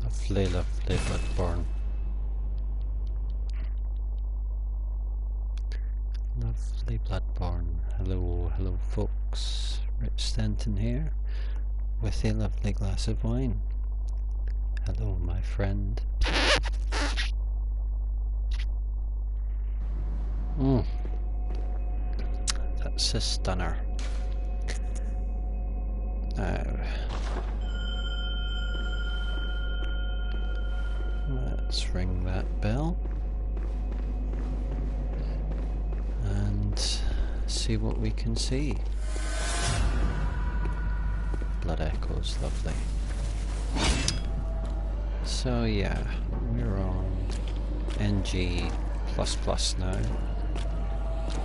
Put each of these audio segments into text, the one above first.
Lovely, lovely Bloodborne. Lovely Bloodborne. Hello, hello folks. Rich Stanton here with a lovely glass of wine. Hello my friend. That's a stunner. Now, let's ring that bell and see what we can see. Blood echoes, lovely. So yeah, we're on NG++ now,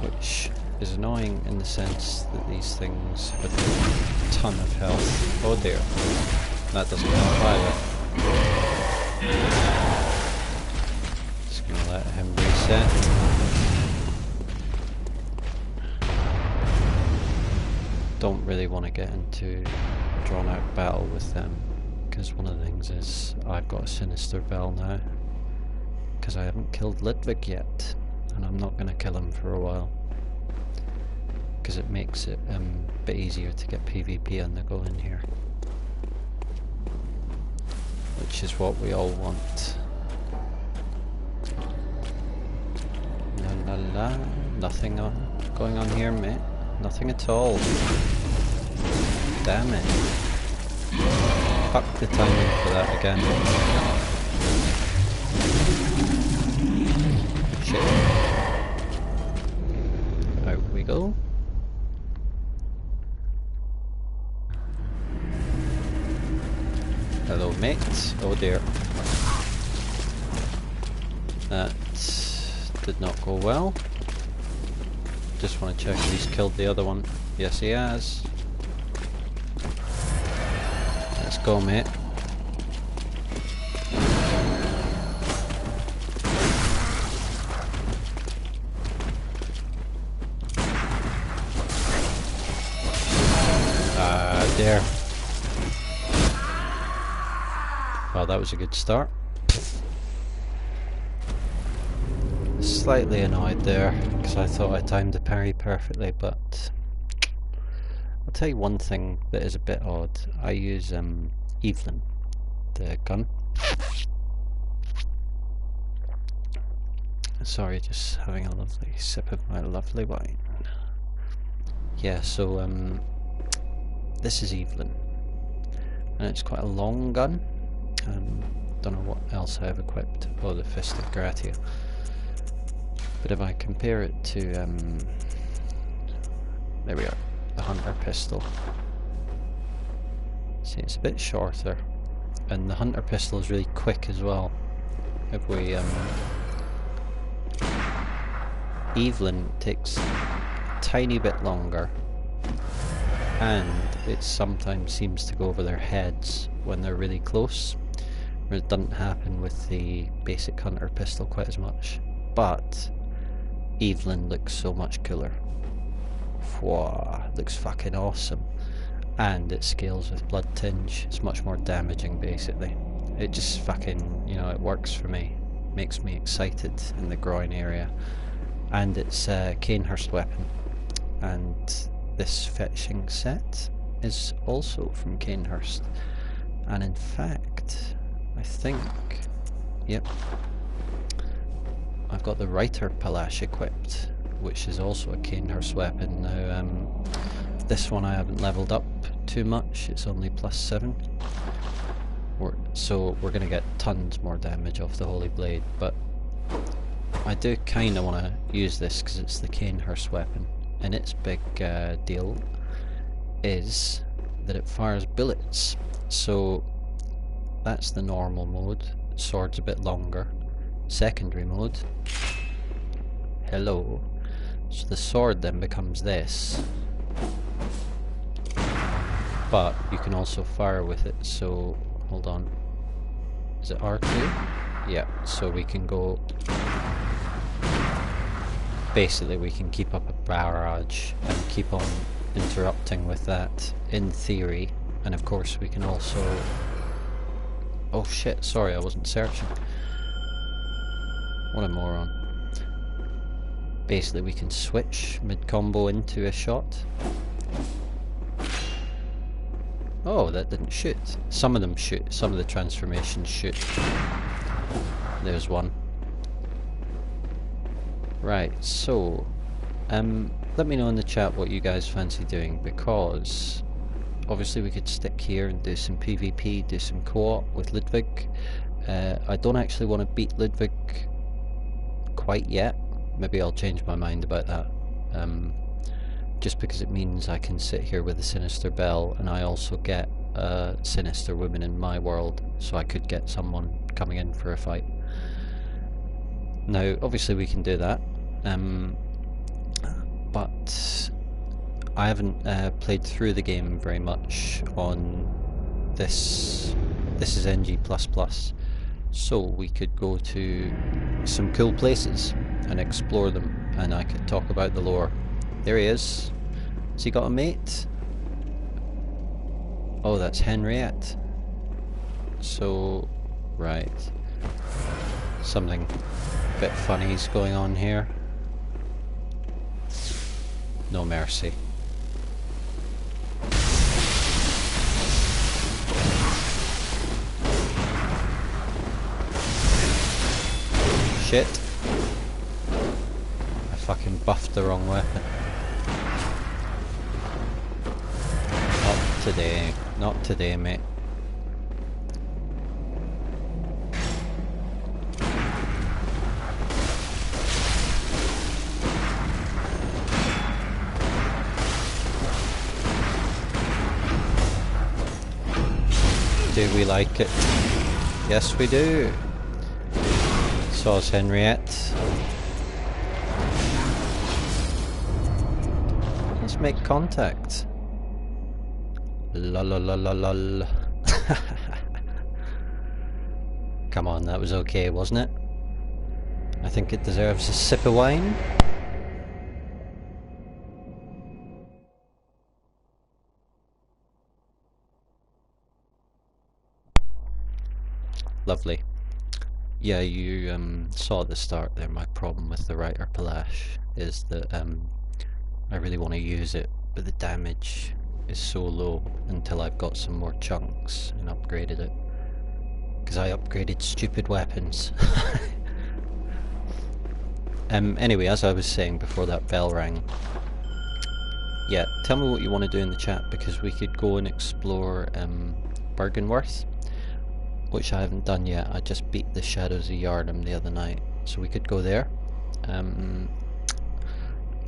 which is annoying in the sense that these things have a ton of health. Oh dear, that doesn't help either. Just gonna let him reset. Don't really want to get into a drawn out battle with them, because one of the things is I've got a sinister bell now, because I haven't killed Ludwig yet, and I'm not going to kill him for a while, because it makes it a bit easier to get PvP on the go in here, which is what we all want. La la la, nothing going on here, mate. Nothing at all. Damn it. Fuck the timing for that again. Shit. Out we go. Hello mate. Oh dear. That did not go well. Just want to check if he's killed the other one. Yes he has. Let's go mate. There. Well, that was a good start. Slightly annoyed there, because I thought I timed the parry perfectly, but I'll tell you one thing that is a bit odd. I use Evelyn, the gun. Sorry, just having a lovely sip of my lovely wine. Yeah, so this is Evelyn, and it's quite a long gun. Don't know what else I have equipped. Oh, the Fist of Gratia. But if I compare it to, there we are, the Hunter pistol. See, it's a bit shorter, and the Hunter pistol is really quick as well. If we, Evelyn takes a tiny bit longer, and it sometimes seems to go over their heads when they're really close, where it doesn't happen with the basic Hunter pistol quite as much. But Evelyn looks so much cooler. Wow, looks fucking awesome. And it scales with blood tinge. It's much more damaging basically. It just fucking, you know, it works for me. Makes me excited in the groin area. And it's a Cainhurst weapon. And this fetching set is also from Cainhurst. And in fact, I think, yep, I've got the Reiter Palash equipped, which is also a Cainhurst weapon. Now, this one I haven't leveled up too much, it's only +7. So we're going to get tons more damage off the Holy Blade, but I do kind of want to use this because it's the Cainhurst weapon, and its big deal is that it fires bullets. So that's the normal mode, sword's a bit longer. Secondary mode, hello, so the sword then becomes this, but you can also fire with it. So hold on, is it R2? Yeah, so we can go, basically we can keep up a barrage and keep on interrupting with that in theory, and of course we can also Oh shit, sorry, I wasn't searching. What a moron. Basically we can switch mid-combo into a shot. Oh, that didn't shoot. Some of them shoot, some of the transformations shoot. There's one. Right, so let me know in the chat what you guys fancy doing, because obviously we could stick here and do some PvP, do some co-op with Ludwig. I don't actually want to beat Ludwig quite yet. Maybe I'll change my mind about that. Just because it means I can sit here with a Sinister Bell, and I also get a Sinister Woman in my world, so I could get someone coming in for a fight. Now, obviously we can do that, but I haven't played through the game very much on this. This is NG++, so we could go to some cool places and explore them, and I could talk about the lore. There he is. Has he got a mate? Oh, that's Henriette. So, right. Something a bit funny's going on here. No mercy. Shit. I fucking buffed the wrong weapon. Not today. Not today, mate. Do we like it? Yes, we do. Sauce Henriette. Let's make contact. Lol. Come on, that was okay, wasn't it? I think it deserves a sip of wine. Lovely. Yeah, you saw at the start there, my problem with the Reiter Palache is that I really want to use it, but the damage is so low until I've got some more chunks and upgraded it. Because I upgraded stupid weapons. Anyway, as I was saying before that bell rang, yeah, tell me what you want to do in the chat, because we could go and explore Byrgenwerth, which I haven't done yet. I just beat the Shadows of Yharnam the other night, so we could go there.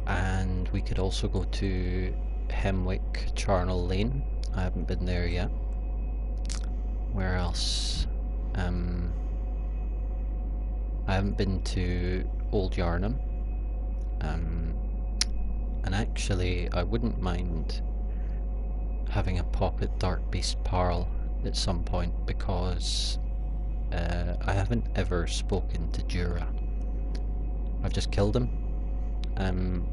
And we could also go to Hemwick Charnel Lane. I haven't been there yet. Where else? I haven't been to Old Yharnam. And actually I wouldn't mind having a pop at Dark Beast Parl at some point, because I haven't ever spoken to Jura. I've just killed him.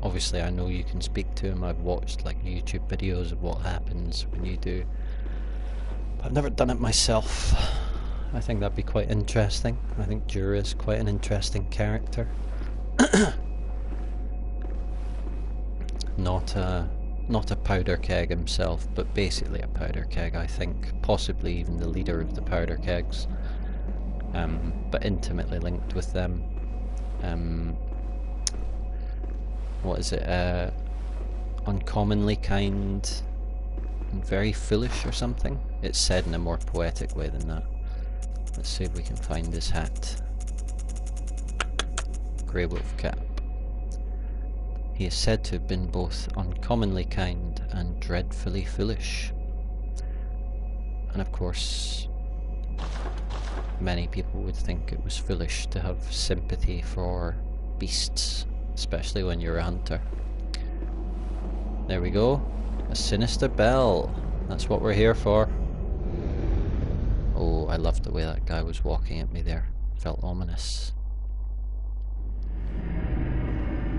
Obviously I know you can speak to him. I've watched like YouTube videos of what happens when you do, but I've never done it myself. I think that'd be quite interesting. I think Jura is quite an interesting character. Not a powder keg himself, but basically a powder keg, I think. Possibly even the leader of the powder kegs. But intimately linked with them. What is it? Uncommonly kind and very foolish or something? It's said in a more poetic way than that. Let's see if we can find his hat. Grey wolf cap. He is said to have been both uncommonly kind and dreadfully foolish. And of course, many people would think it was foolish to have sympathy for beasts, especially when you're a hunter. There we go. A Sinister Bell. That's what we're here for. Oh, I loved the way that guy was walking at me there. Felt ominous.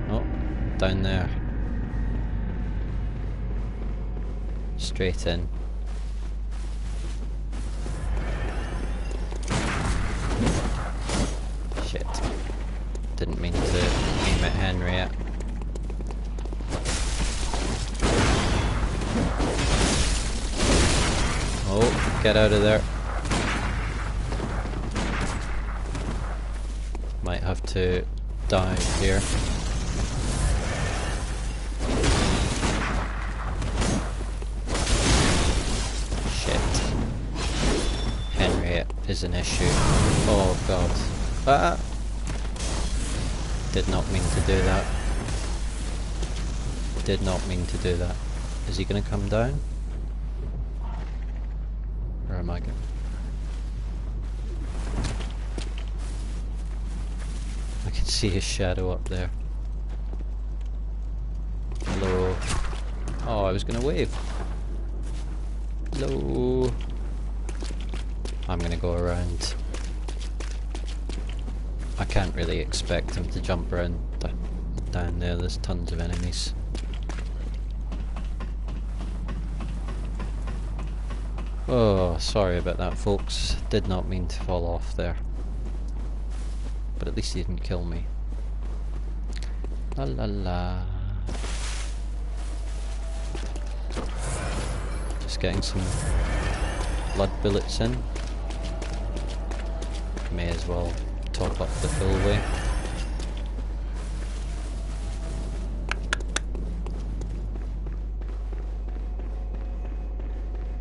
Oh, down there. Straight in. Oh, get out of there. Might have to dive here. Shit. Henry is an issue. Oh god. Ah! Did not mean to do that. Did not mean to do that. Is he gonna come down? Or am I gonna... I can see his shadow up there. Hello. Oh, I was gonna wave. Hello. I'm gonna go around. I can't really expect him to jump around down there. There's tons of enemies. Oh, sorry about that, folks. Did not mean to fall off there. But at least he didn't kill me. La la la. Just getting some blood bullets in. May as well top up the full way.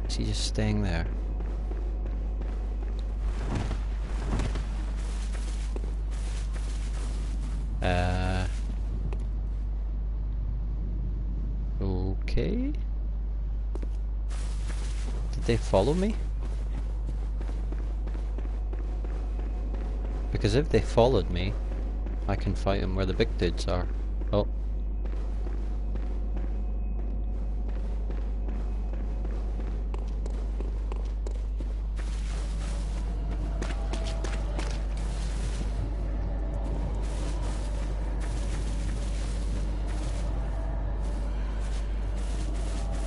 Is he just staying there? Okay. Did they follow me? Because if they followed me, I can fight them where the big dudes are. Oh.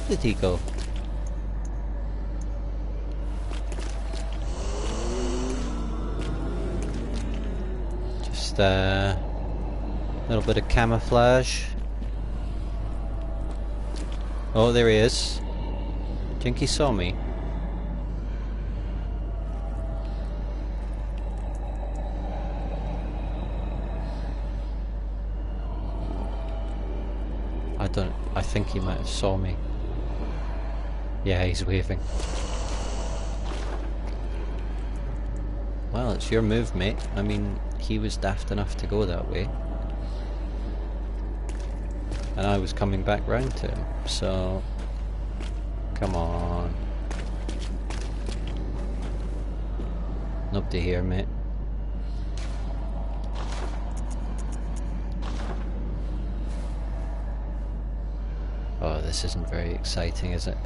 Where did he go? Just a little bit of camouflage. Oh, there he is. I think he saw me. I think he might have saw me. Yeah, he's waving. Well, it's your move, mate. I mean, he was daft enough to go that way. And I was coming back round to him, so... Come on. Nobody here, mate. Oh, this isn't very exciting, is it?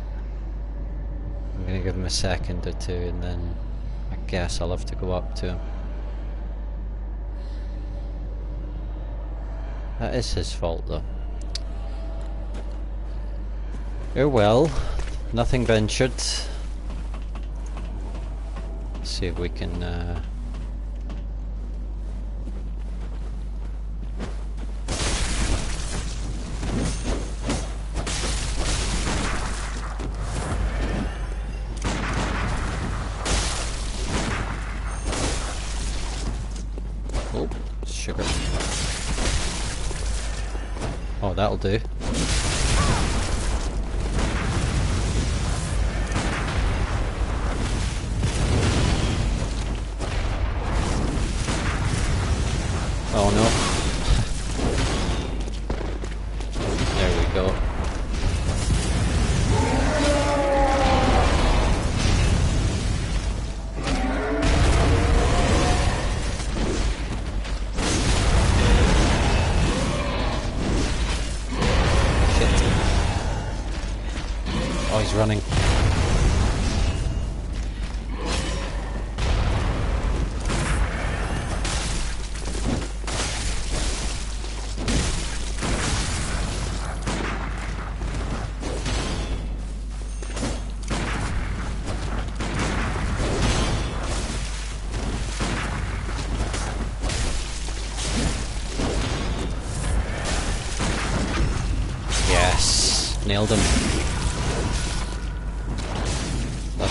I'm gonna give him a second or two and then I guess I'll have to go up to him. That is his fault though. Oh well, nothing ventured. Let's see if we can oh, sugar. Oh, that'll do. Oh no. There we go. Shit. Oh, he's running. Nailed him.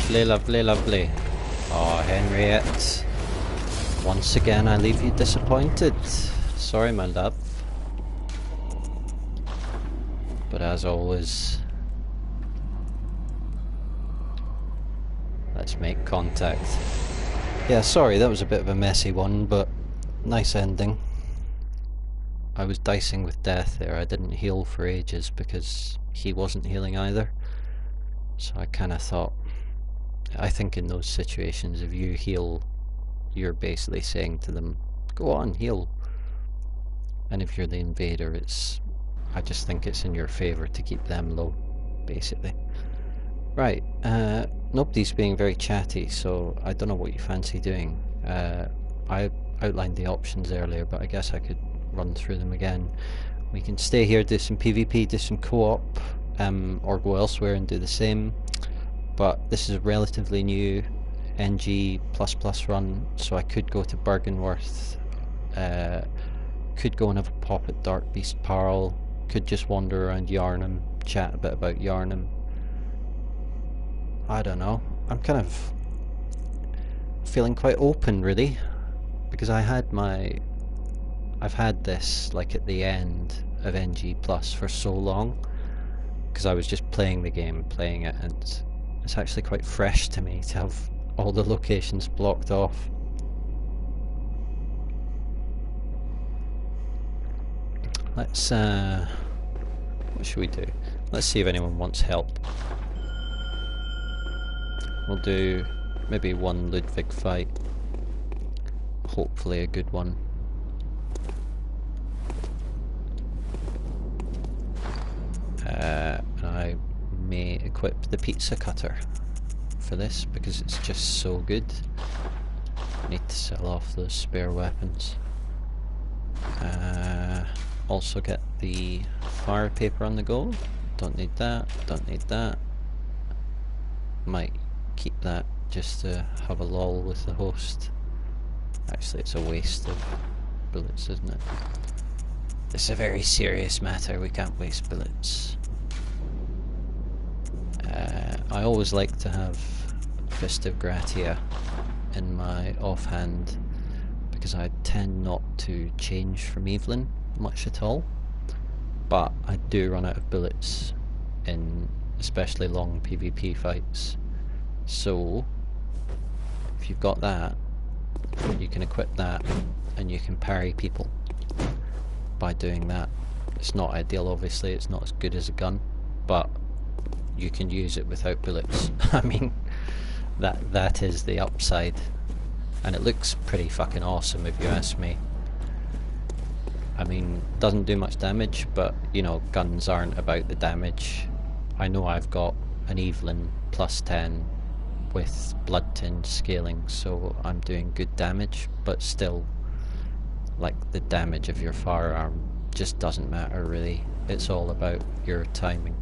Lovely, lovely, lovely. Oh, Henriette. Once again I leave you disappointed. Sorry, my love. But as always, let's make contact. Yeah, sorry, that was a bit of a messy one, but nice ending. I was dicing with death there. I didn't heal for ages because he wasn't healing either. So I kind of thought, I think in those situations, if you heal, you're basically saying to them, go on, heal. And if you're the invader, I just think it's in your favour to keep them low, basically. Right, nobody's being very chatty, so I don't know what you fancy doing. I outlined the options earlier, but I guess I could run through them again. We can stay here, do some PvP, do some co-op, or go elsewhere and do the same. But this is a relatively new NG++ run, so I could go to Byrgenwerth, could go and have a pop at Dark Beast Parle, could just wander around Yarnham, chat a bit about Yarnham. I don't know, I'm kind of feeling quite open really, because I've had this like at the end of NG+ for so long, because I was just playing the game, playing it, and it's actually quite fresh to me to have all the locations blocked off. Let's, what should we do? Let's see if anyone wants help. We'll do maybe one Ludwig fight. Hopefully a good one. I may equip the pizza cutter for this because it's just so good. I need to sell off those spare weapons. Also get the fire paper on the go. Don't need that, don't need that. Might keep that just to have a lull with the host. Actually, it's a waste of bullets, isn't it? This is a very serious matter, we can't waste bullets. I always like to have Fist of Gratia in my offhand because I tend not to change from Evelyn much at all, but I do run out of bullets in especially long PvP fights. So if you've got that, you can equip that and you can parry people by doing that. It's not ideal, obviously, it's not as good as a gun, but you can use it without bullets. I mean, that is the upside, and it looks pretty fucking awesome if you ask me. I mean, doesn't do much damage, but you know, guns aren't about the damage. I know I've got an Evelyn +10 with blood tinge scaling, so I'm doing good damage, but still, like, the damage of your firearm just doesn't matter really. It's all about your timing.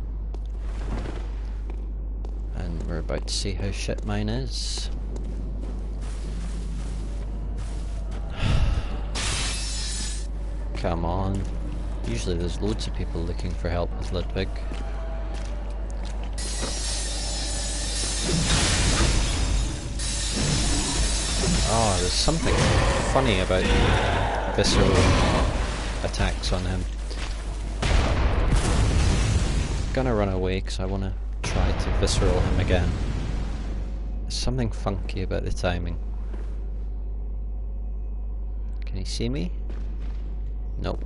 And we're about to see how shit mine is. Come on. Usually there's loads of people looking for help with Ludwig. Oh, there's something funny about visceral attacks on him. I'm gonna run away because I want to try to visceral him again. There's something funky about the timing. Can he see me? Nope.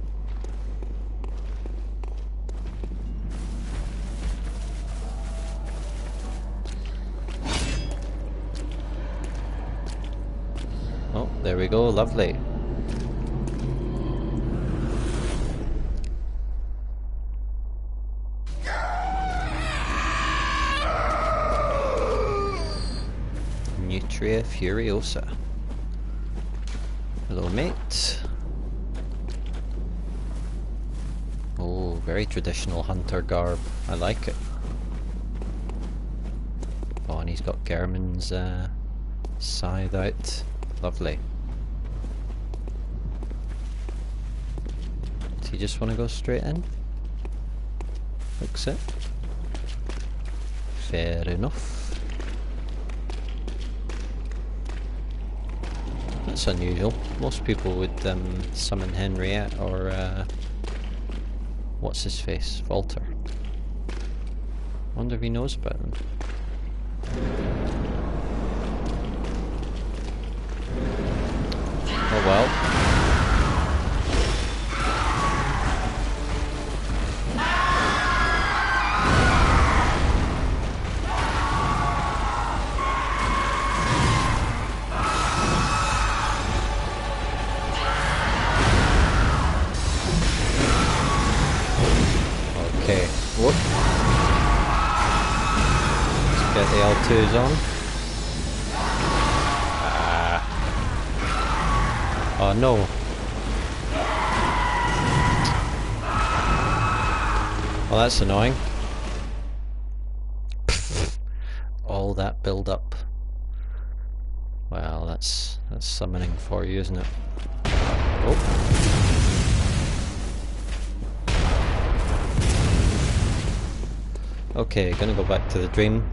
Oh, there we go, lovely. Nutria Furiosa. Hello, mate. Oh, very traditional hunter garb. I like it. Oh, and he's got German's scythe out. Lovely. Does he just want to go straight in? Looks it. Fair enough. That's unusual. Most people would summon Henriette or what's his face? Walter. Wonder if he knows about them. Oh well. Okay. Whoop. Let's get the L2s on. Oh no. Well, that's annoying. All that build up. Well, that's summoning for you, isn't it? Oh. Okay, gonna go back to the dream.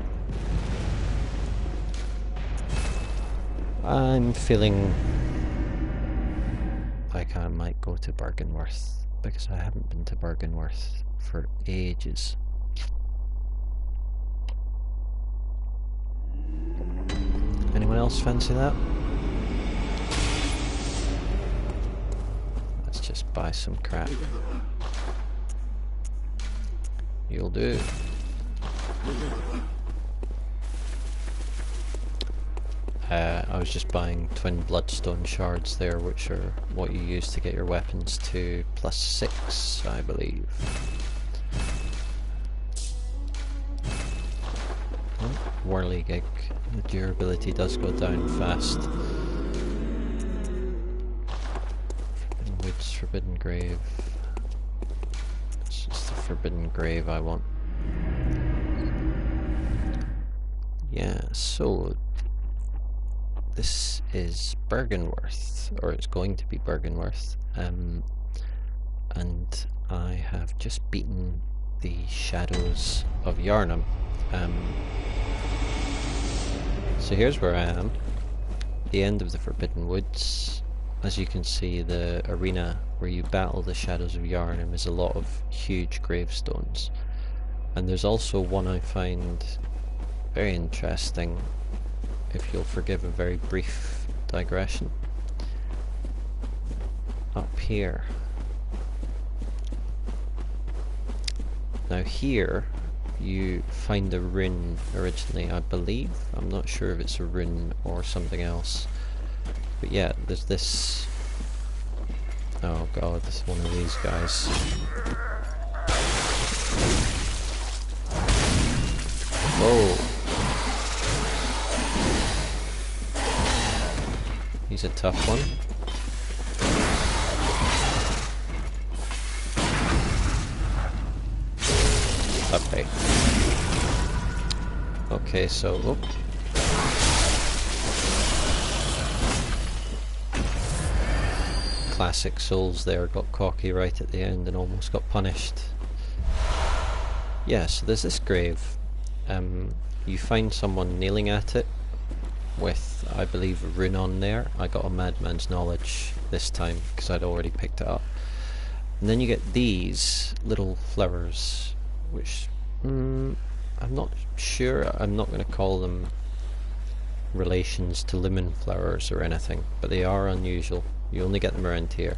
I'm feeling like I might go to Byrgenwerth, because I haven't been to Byrgenwerth for ages. Anyone else fancy that? Let's just buy some crap. You'll do. I was just buying twin bloodstone shards there, which are what you use to get your weapons to +6, I believe. Oh, whirligig. The durability does go down fast. Forbidden Woods, Forbidden Grave. It's just the Forbidden Grave I want. Yeah, so this is Byrgenwerth, or it's going to be Byrgenwerth, and I have just beaten the Shadows of Yharnam. So here's where I am, the end of the Forbidden Woods. As you can see, the arena where you battle the Shadows of Yharnam is a lot of huge gravestones, and there's also one I find very interesting, if you'll forgive a very brief digression. Up here. Now here you find a rune originally, I believe. I'm not sure if it's a rune or something else. But yeah, there's this... Oh god, this is one of these guys. Whoa! He's a tough one. Okay. Okay, so... Oh. Classic Souls there, got cocky right at the end and almost got punished. Yeah, so there's this grave. You find someone kneeling at it with, I believe, a rune on there. I got a Madman's Knowledge this time because I'd already picked it up. And then you get these little flowers, which I'm not sure, I'm not going to call them relations to lemon flowers or anything, but they are unusual. You only get them around here.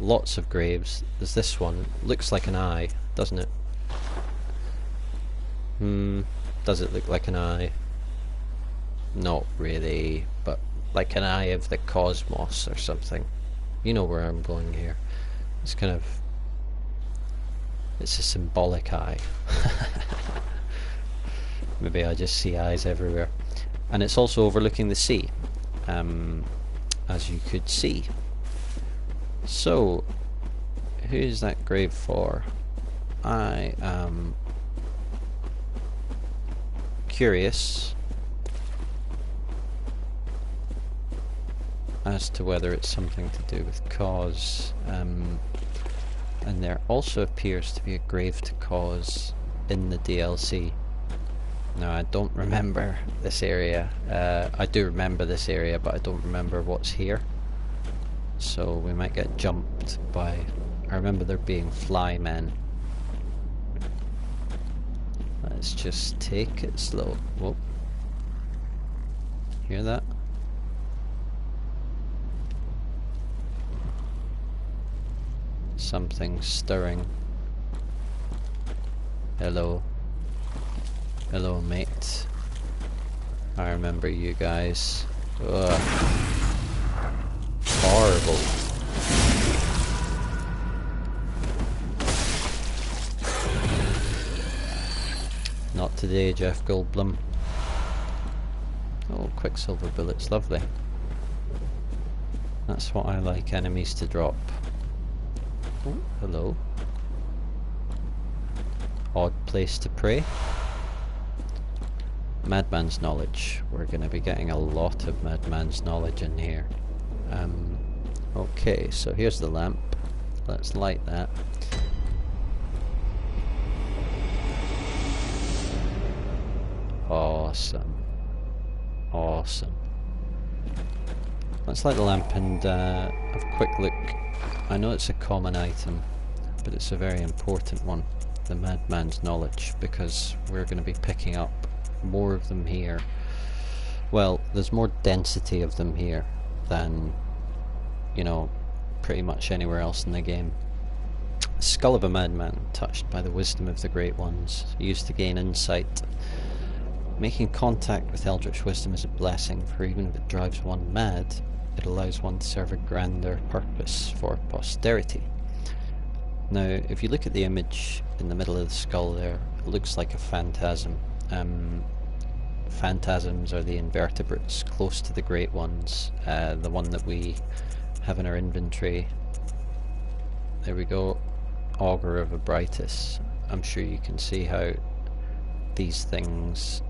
Lots of graves. There's this one, looks like an eye, doesn't it? Does it look like an eye? Not really, but like an eye of the cosmos or something. You know where I'm going here. It's kind of... it's a symbolic eye. Maybe I just see eyes everywhere. And it's also overlooking the sea, as you could see. So, who's that grave for? I am curious as to whether it's something to do with cause, and there also appears to be a grave to cause in the DLC. No, I don't remember this area. I do remember this area, but I don't remember what's here. So we might get jumped by... I remember there being fly men. Let's just take it slow. Whoa. Hear that? Something stirring. Hello. Hello, mate. I remember you guys. Ugh. Horrible. Not today, Jeff Goldblum. Oh, Quicksilver bullets, lovely. That's what I like enemies to drop. Oh, hello. Odd place to pray. Madman's knowledge. We're going to be getting a lot of Madman's knowledge in here. Okay, so here's the lamp. Let's light that. Awesome. Awesome. Let's light the lamp and have a quick look. I know it's a common item, but it's a very important one. The Madman's knowledge, because we're going to be picking up more of them here. Well, there's more density of them here than, you know, pretty much anywhere else in the game. Skull of a Madman, touched by the wisdom of the Great Ones, used to gain insight. Making contact with Eldritch Wisdom is a blessing, for even if it drives one mad, it allows one to serve a grander purpose for posterity. Now, if you look at the image in the middle of the skull there, it looks like a phantasm. Phantasms are the invertebrates close to the Great Ones, the one that we have in our inventory. There we go, Augur of Abritus. I'm sure you can see how these things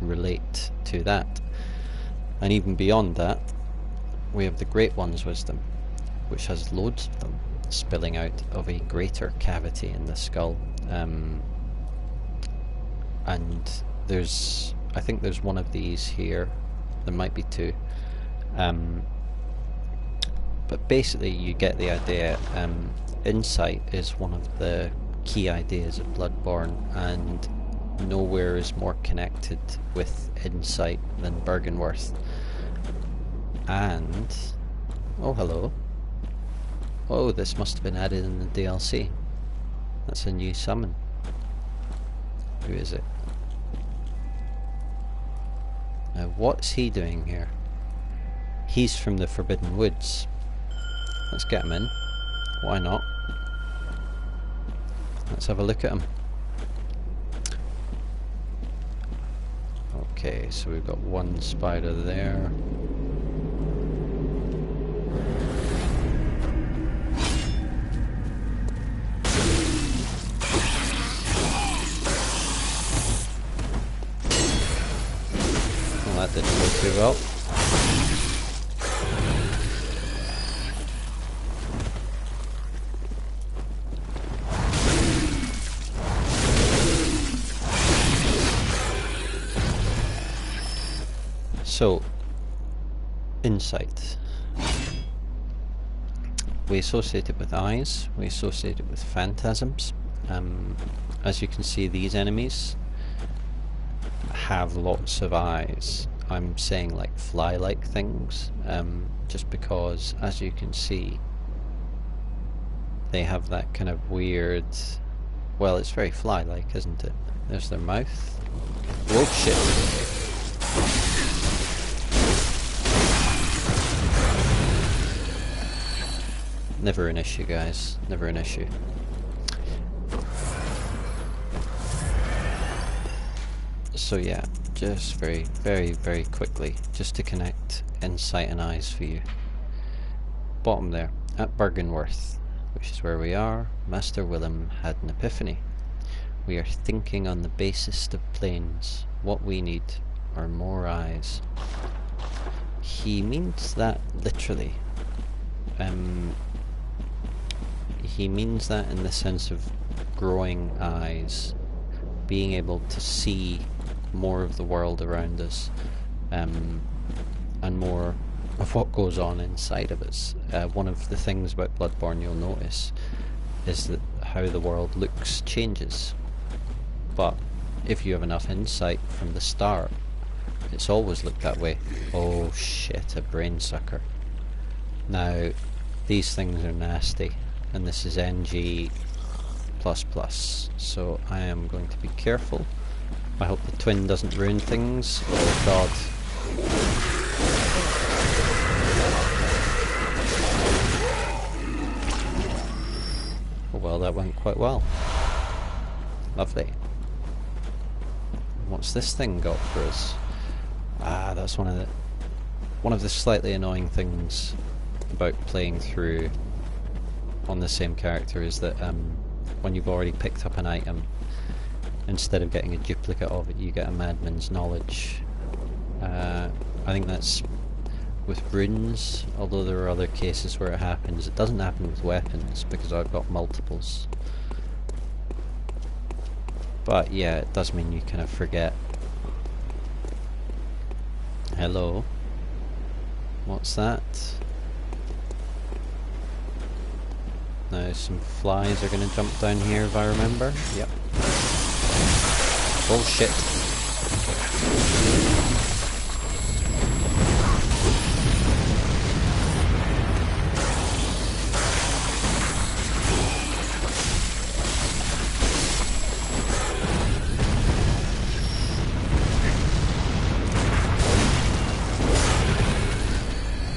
relate to that. And even beyond that, we have the Great One's wisdom, which has loads of them spilling out of a greater cavity in the skull. And there's, I think there's one of these here. There might be two. But basically you get the idea. Insight is one of the key ideas of Bloodborne, and nowhere is more connected with insight than Byrgenwerth. And... oh, hello. Oh, this must have been added in the DLC. That's a new summon. Who is it? Now, what's he doing here? He's from the Forbidden Woods. Let's get him in. Why not? Let's have a look at him. Okay, so we've got one spider there. Well, that didn't go too well. So, insight. We associate it with eyes, we associate it with phantasms. As you can see, these enemies have lots of eyes. I'm saying like fly-like things, just because, as you can see, they have that kind of weird... well, it's very fly-like, isn't it? There's their mouth. Whoa, shit! Never an issue, guys. Never an issue. So yeah, just very quickly, just to connect insight and eyes for you. Bottom there, at Byrgenwerth, which is where we are, Master Willem had an epiphany. We are thinking on the basest of planes. What we need are more eyes. He means that literally. He means that in the sense of growing eyes. being able to see more of the world around us, and more of what goes on inside of us. One of the things about Bloodborne you'll notice is that how the world looks changes, but if you have enough insight from the start, it's always looked that way. Oh shit, a brain sucker. Now, these things are nasty, and this is NG++, so I am going to be careful. I hope the twin doesn't ruin things. Oh god. Oh well, that went quite well. Lovely. What's this thing got for us? Ah, that's one of the slightly annoying things about playing through on the same character is that when you've already picked up an item, instead of getting a duplicate of it, you get a madman's knowledge. I think that's with runes, although there are other cases where it happens. It doesn't happen with weapons because I've got multiples. But yeah, it does mean you kind of forget. Hello. What's that? Now some flies are going to jump down here if I remember. Yep. Oh shit.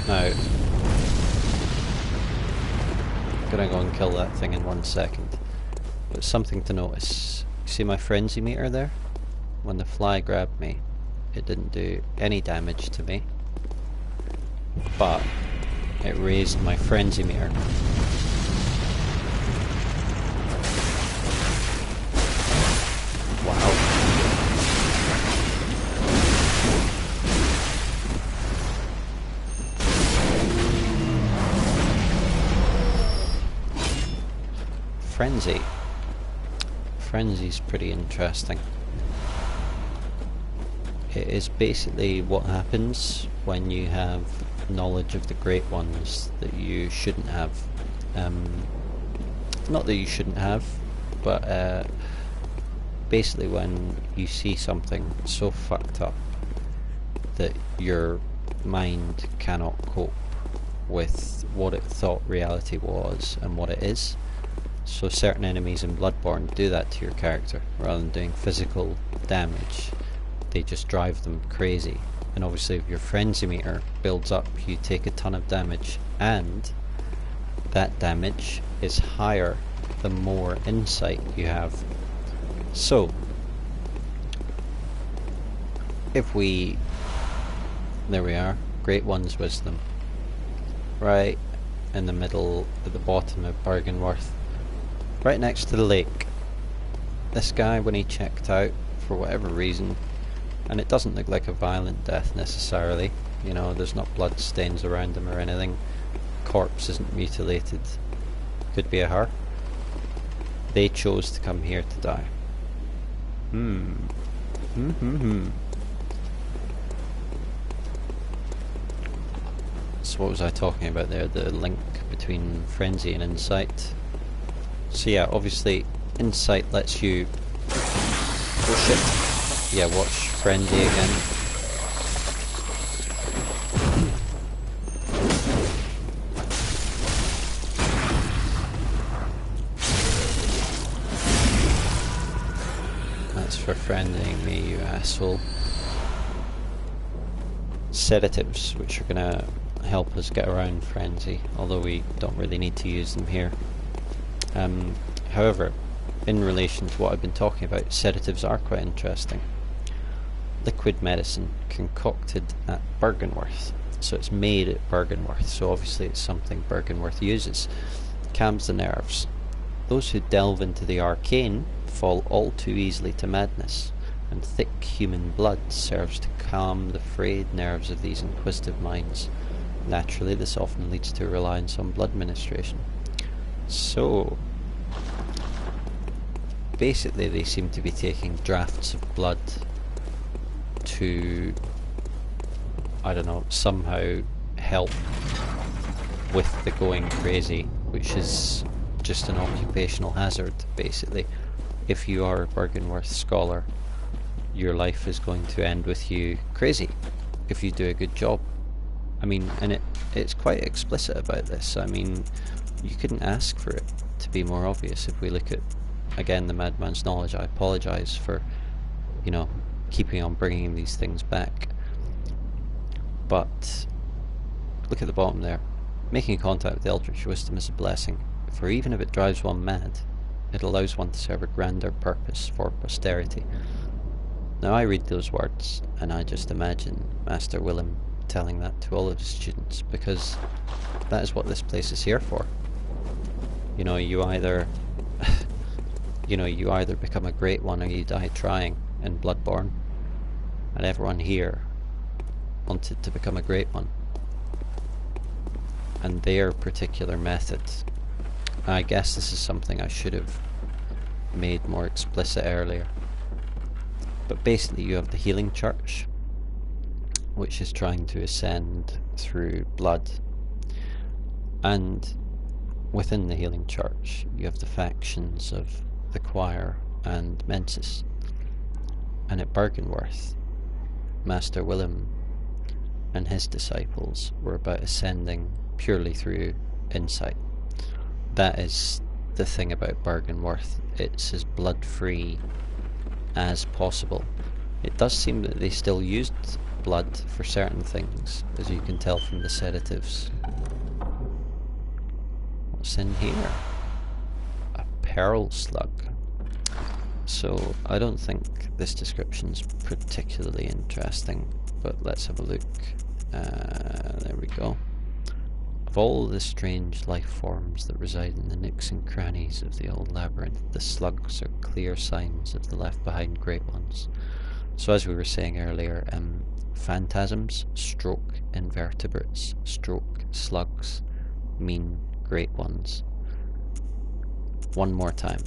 Now, I'm gonna go and kill that thing in 1 second, but something to notice. You see my frenzy meter there? When the fly grabbed me, it didn't do any damage to me, but it raised my frenzy meter. Wow. Frenzy. Frenzy's pretty interesting. It is basically what happens when you have knowledge of the Great Ones that you shouldn't have. Not that you shouldn't have, but basically when you see something so fucked up that your mind cannot cope with what it thought reality was and what it is. So certain enemies in Bloodborne do that to your character. Rather than doing physical damage, they just drive them crazy. And obviously if your frenzy meter builds up, you take a ton of damage, and that damage is higher the more insight you have. So if we... there we are, Great One's Wisdom. Right in the middle, at the bottom of Byrgenwerth. Right next to the lake. This guy, when he checked out, for whatever reason, and it doesn't look like a violent death necessarily, you know, there's not blood stains around him or anything, corpse isn't mutilated, could be a her. They chose to come here to die. So what was I talking about there? The link between frenzy and insight. So yeah, obviously insight lets you... oh shit. Yeah, watch frenzy again. That's for friending me, you asshole. Sedatives, which are gonna help us get around frenzy, although we don't really need to use them here. However, in relation to what I've been talking about, sedatives are quite interesting. Liquid medicine concocted at Byrgenwerth, so it's made at Byrgenwerth, so obviously it's something Byrgenwerth uses. Calms the nerves. Those who delve into the arcane fall all too easily to madness, and thick human blood serves to calm the frayed nerves of these inquisitive minds. Naturally, this often leads to a reliance on blood ministration. So, basically they seem to be taking drafts of blood to, I don't know, somehow help with the going crazy, which is just an occupational hazard, basically. If you are a Byrgenwerth scholar, your life is going to end with you crazy if you do a good job. I mean, and it's quite explicit about this. I mean, you couldn't ask for it to be more obvious. If we look at, again, the Madman's Knowledge, I apologise for, you know, keeping on bringing these things back. But look at the bottom there. Making contact with Eldritch Wisdom is a blessing, for even if it drives one mad, it allows one to serve a grander purpose for posterity. Now I read those words, and I just imagine Master Willem telling that to all of his students, because that is what this place is here for. You know, you either you either become a great one or you die trying in Bloodborne, and everyone here wanted to become a great one. And their particular method, I guess this is something I should have made more explicit earlier, but basically you have the healing church, which is trying to ascend through blood, and within the healing church you have the factions of the choir and Mensis. And at Byrgenwerth, Master Willem and his disciples were about ascending purely through insight. That is the thing about Byrgenwerth. It's as blood-free as possible. It does seem that they still used blood for certain things, as you can tell from the sedatives. What's in here? A pearl slug. So I don't think this description's particularly interesting, but let's have a look. There we go. Of all the strange life forms that reside in the nooks and crannies of the old labyrinth, the slugs are clear signs of the left-behind great ones. So as we were saying earlier, phantasms, stroke invertebrates, stroke slugs mean great ones. One more time.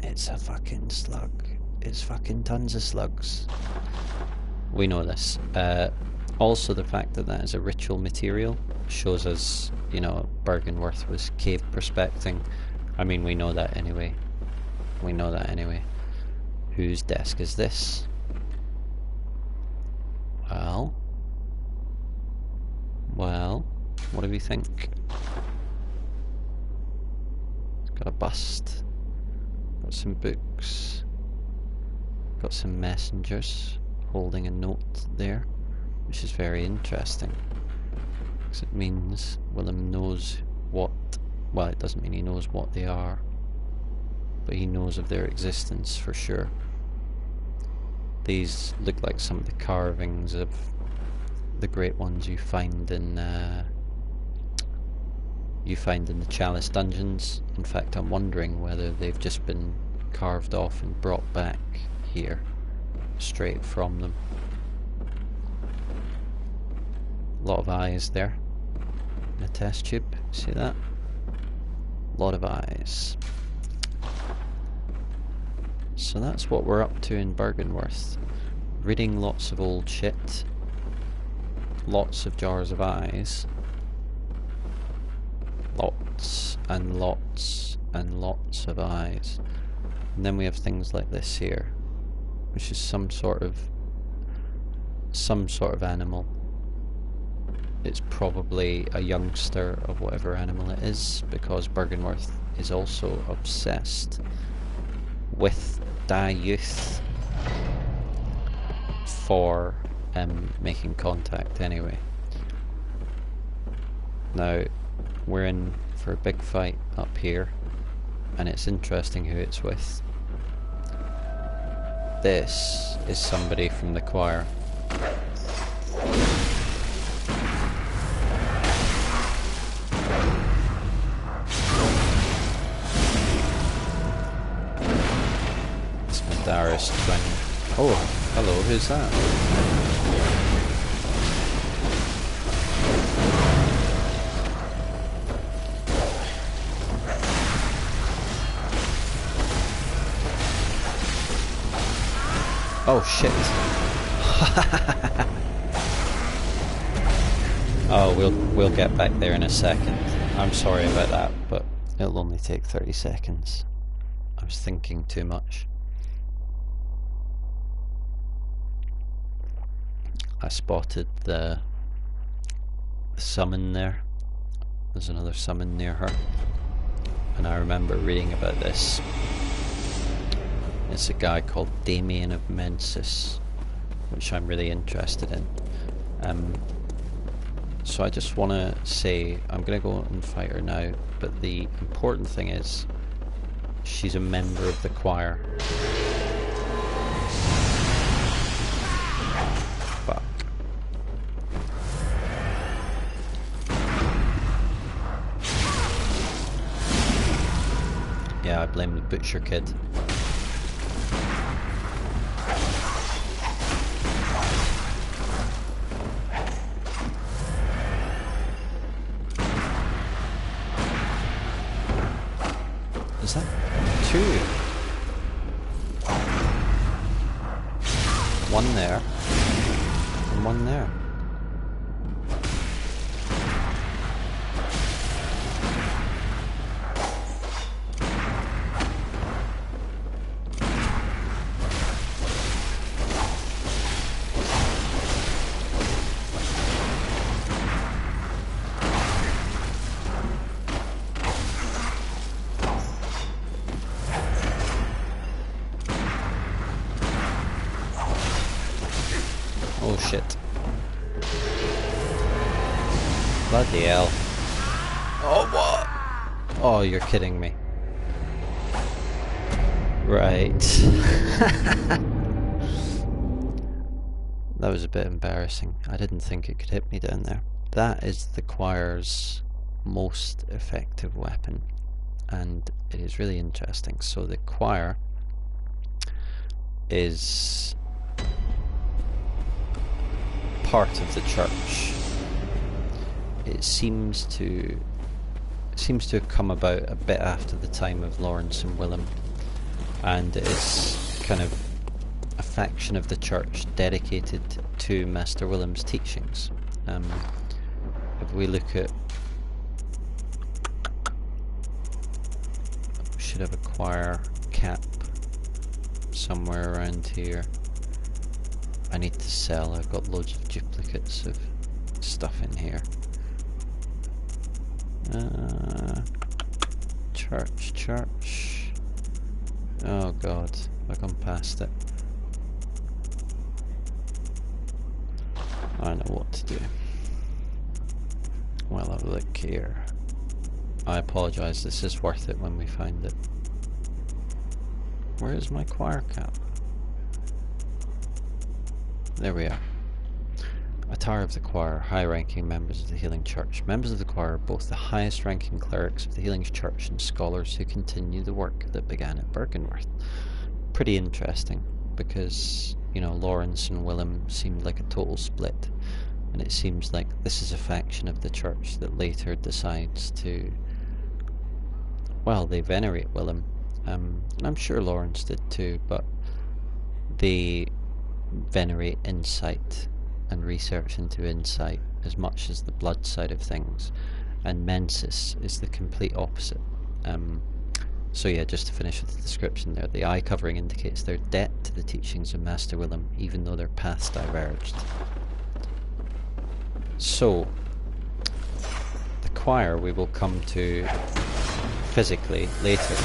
It's a fucking slug. It's fucking tons of slugs. We know this. Also, the fact that that is a ritual material shows us, you know, Byrgenwerth was cave prospecting. I mean, we know that anyway. We know that anyway. Whose desk is this? Well, what do we think? It's got a bust. Got some books. Got some messengers holding a note there, which is very interesting, because it means Willem knows what, well, it doesn't mean he knows what they are, but he knows of their existence for sure. These look like some of the carvings of the great ones you find in the Chalice dungeons. In fact, I'm wondering whether they've just been carved off and brought back here straight from them. A lot of eyes there in a test tube, see that? A lot of eyes. So that's what we're up to in Byrgenwerth. Reading lots of old shit, lots of jars of eyes, lots and lots and lots of eyes. And then we have things like this here, which is some sort of animal. It's probably a youngster of whatever animal it is, because Byrgenwerth is also obsessed with die youth for making contact anyway. Now, we're in for a big fight up here, and it's interesting who it's with. This is somebody from the choir. It's Madara's twin. Oh, hello, who's that? Oh shit. Oh, we'll get back there in a second. I'm sorry about that, but it'll only take 30 seconds. I was thinking too much. I spotted the summon there. There's another summon near her. And I remember reading about this. It's a guy called Damien of Mensis, which I'm really interested in. So I just want to say, I'm going to go and fight her now, but the important thing is, she's a member of the choir. Fuck. Yeah, I blame the butcher kid. Is that two? One there, and one there. Oh shit. Bloody hell. Oh, what? Oh, you're kidding me. Right. That was a bit embarrassing. I didn't think it could hit me down there. That is the choir's most effective weapon, and it is really interesting. So the choir is part of the church. It seems to have come about a bit after the time of Lawrence and Willem, and it's kind of a faction of the church dedicated to Master Willem's teachings. If we look at, we should have a choir cap somewhere around here. I need to sell. I've got loads of duplicates of stuff in here. Church. Oh god, I've gone past it. I know what to do. Well, have a look here. I apologise, this is worth it when we find it. Where is my choir cap? There we are. Attire of the choir, high-ranking members of the Healing Church. Members of the choir are both the highest-ranking clerics of the Healing Church and scholars who continue the work that began at Byrgenwerth. Pretty interesting, because, you know, Lawrence and Willem seemed like a total split, and it seems like this is a faction of the church that later decides to, well, they venerate Willem. And I'm sure Lawrence did too, but they venerate insight and research into insight as much as the blood side of things, and Mensis is the complete opposite. So yeah, just to finish with the description there, the eye covering indicates their debt to the teachings of Master Willem, even though their paths diverged. So the choir we will come to physically later.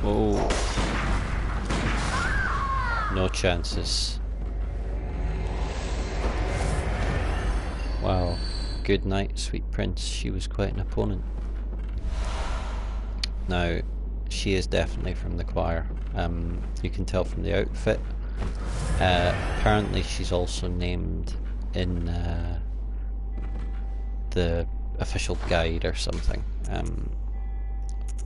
Oh, no chances. Well, good night, sweet prince. She was quite an opponent. Now, she is definitely from the choir. You can tell from the outfit. Apparently she's also named in the official guide or something.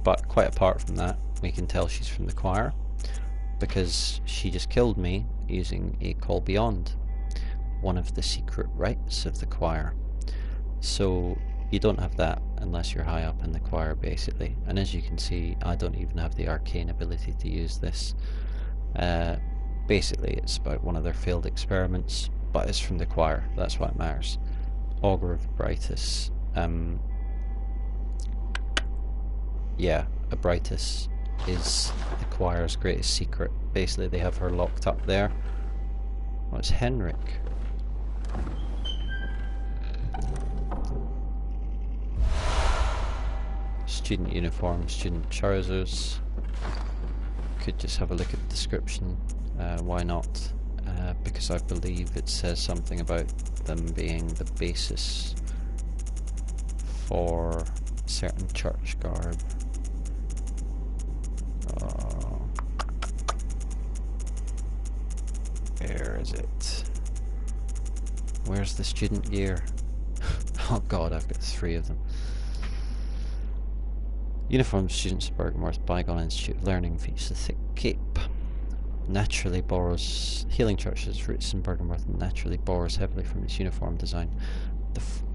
But quite apart from that, we can tell she's from the choir because she just killed me using a call beyond, one of the secret rites of the choir. So you don't have that unless you're high up in the choir, basically. And as you can see, I don't even have the arcane ability to use this. Basically, it's about one of their failed experiments, but it's from the choir. That's what matters. Augur of Abritus. Yeah, Abritus is the choir's greatest secret. Basically, they have her locked up there. Oh, it's Henrik. Student uniform, student trousers. Could just have a look at the description. Why not? Because I believe it says something about them being the basis for certain church garb. Where is it? Where's the student gear? Oh god, I've got 3 of them. Uniformed students of Byrgenwerth Bygone Institute of Learning features a thick cape. Naturally borrows Healing Church's roots in Byrgenwerth and naturally borrows heavily from its uniform design.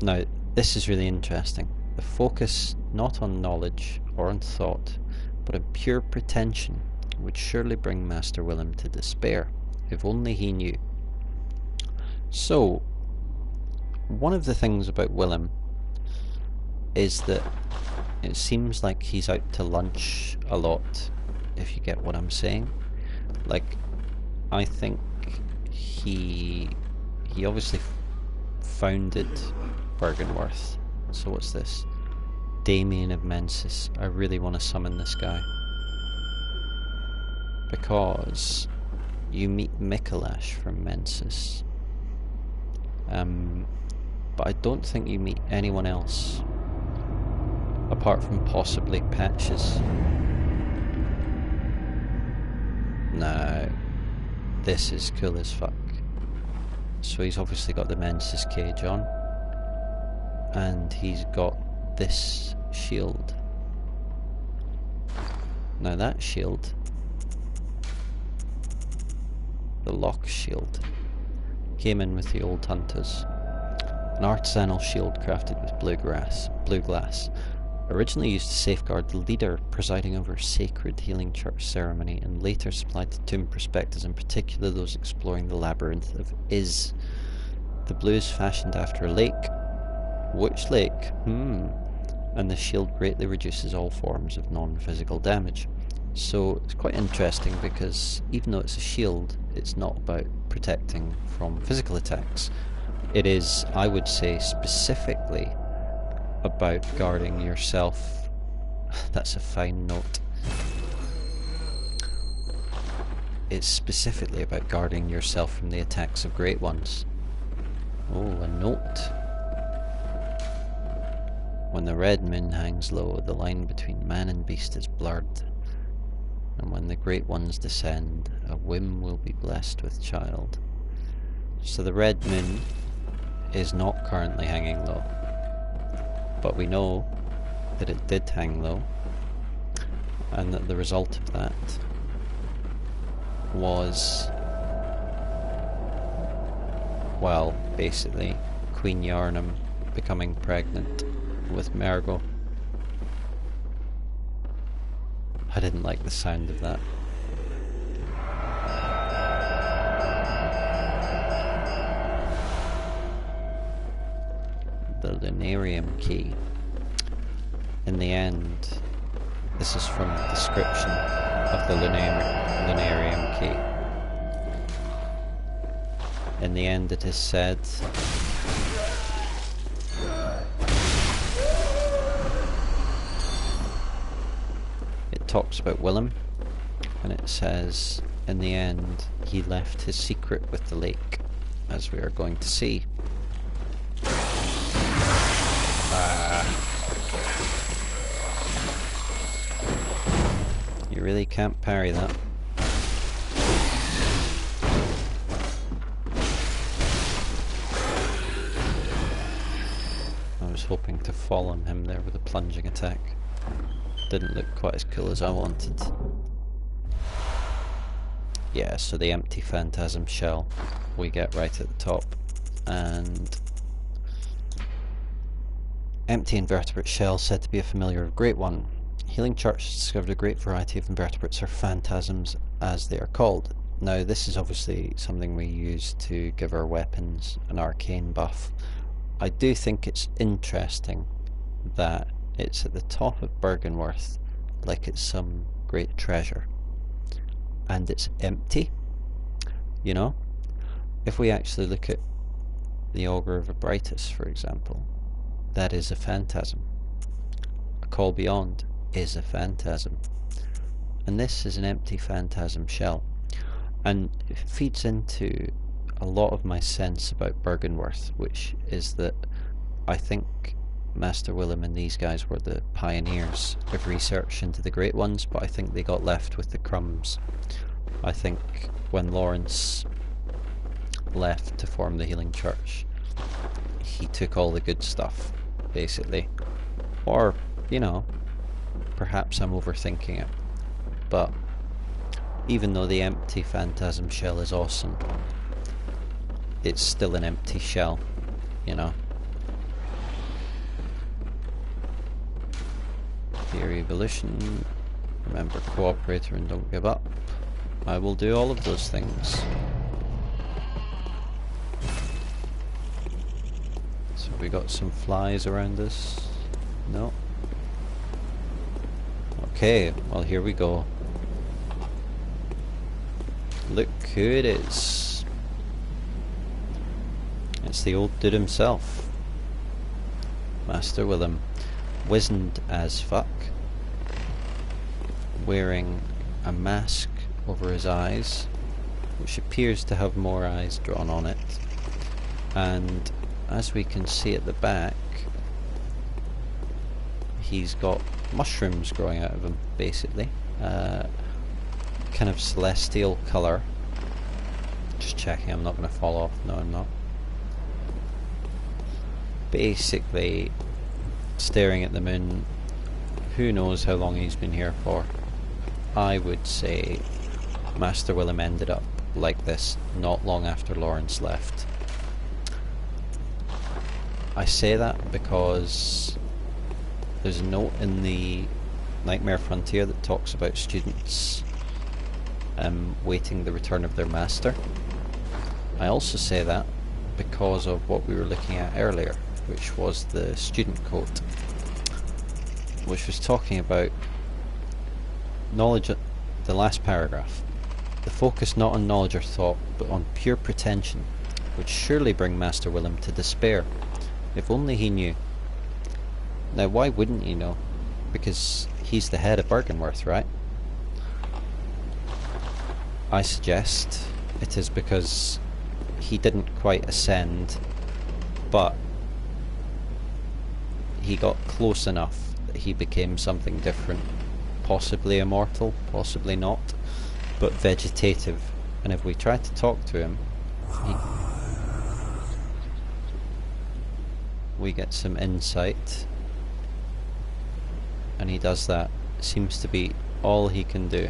Now, this is really interesting. The focus not on knowledge or on thought, but on pure pretension, would surely bring Master Willem to despair, if only he knew. So, one of the things about Willem is that it seems like he's out to lunch a lot, if you get what I'm saying. Like, I think he obviously founded Byrgenwerth. So what's this? Damien of Mensis. I really want to summon this guy. Because you meet Mikolash from Mensis. But I don't think you meet anyone else. Apart from possibly Patches. Now, this is cool as fuck. So he's obviously got the Mensis cage on. And he's got this shield. Now that shield, the lock shield, came in with the old hunters. An artisanal shield crafted with blue glass. Originally used to safeguard the leader presiding over a sacred healing church ceremony, and later supplied to tomb prospectors, in particular those exploring the labyrinth of Iz. The blue is fashioned after a lake. Which lake? And the shield greatly reduces all forms of non-physical damage. So it's quite interesting because even though it's a shield, it's not about protecting from physical attacks. It is, I would say, specifically about guarding yourself. That's a fine note. It's specifically about guarding yourself from the attacks of great ones. Oh, a note. When the red moon hangs low, the line between man and beast is blurred. And when the great ones descend, a whim will be blessed with child. So the red moon is not currently hanging low. But we know that it did hang low, and that the result of that was, well, basically Queen Yarnum becoming pregnant with Mergo. I didn't like the sound of that. The Lunarium key. In the end, this is from the description of the Lunarium key. In the end it is said, it talks about Willem, and it says, in the end he left his secret with the lake, as we are going to see. You really can't parry that. I was hoping to fall on him there with a plunging attack. Didn't look quite as cool as I wanted. Yeah, so the empty phantasm shell we get right at the top, and empty invertebrate shell said to be a familiar of Great One. Healing Church has discovered a great variety of invertebrates, or phantasms as they are called. Now this is obviously something we use to give our weapons an arcane buff. I do think it's interesting that it's at the top of Byrgenwerth, like it's some great treasure. And it's empty, you know? If we actually look at the Augur of Abritus, for example, that is a phantasm. A Call Beyond is a phantasm. And this is an empty phantasm shell. And it feeds into a lot of my sense about Byrgenwerth, which is that I think Master Willem and these guys were the pioneers of research into the Great Ones, but I think they got left with the crumbs. I think when Lawrence left to form the Healing Church, he took all the good stuff, basically. Or, you know, perhaps I'm overthinking it, but even though the empty phantasm shell is awesome, it's still an empty shell, you know. Theory evolution, remember cooperator and don't give up. I will do all of those things. So we got some flies around us. No. Okay, well here we go. Look who it is. It's the old dude himself. Master Willem. Wizened as fuck. Wearing a mask over his eyes, which appears to have more eyes drawn on it. And as we can see at the back, he's got mushrooms growing out of him, basically. Kind of celestial colour. Just checking I'm not going to fall off. No, I'm not. Basically staring at the moon. Who knows how long he's been here for. I would say Master Willem ended up like this not long after Lawrence left. I say that because there's a note in the Nightmare Frontier that talks about students waiting the return of their master. I also say that because of what we were looking at earlier, which was the student quote, which was talking about knowledge at the last paragraph. The focus not on knowledge or thought, but on pure pretension, would surely bring Master Willem to despair. If only he knew. Now why wouldn't he know? Because he's the head of Byrgenwerth, right? I suggest it is because he didn't quite ascend, but he got close enough that he became something different. Possibly immortal, possibly not, but vegetative. And if we try to talk to him, we get some insight, and he does that. It seems to be all he can do.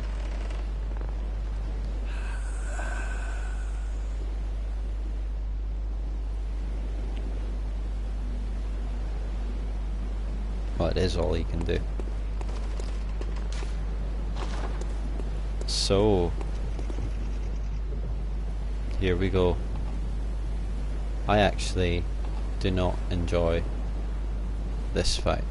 Well, it is all he can do. So, here we go. I actually do not enjoy this fight.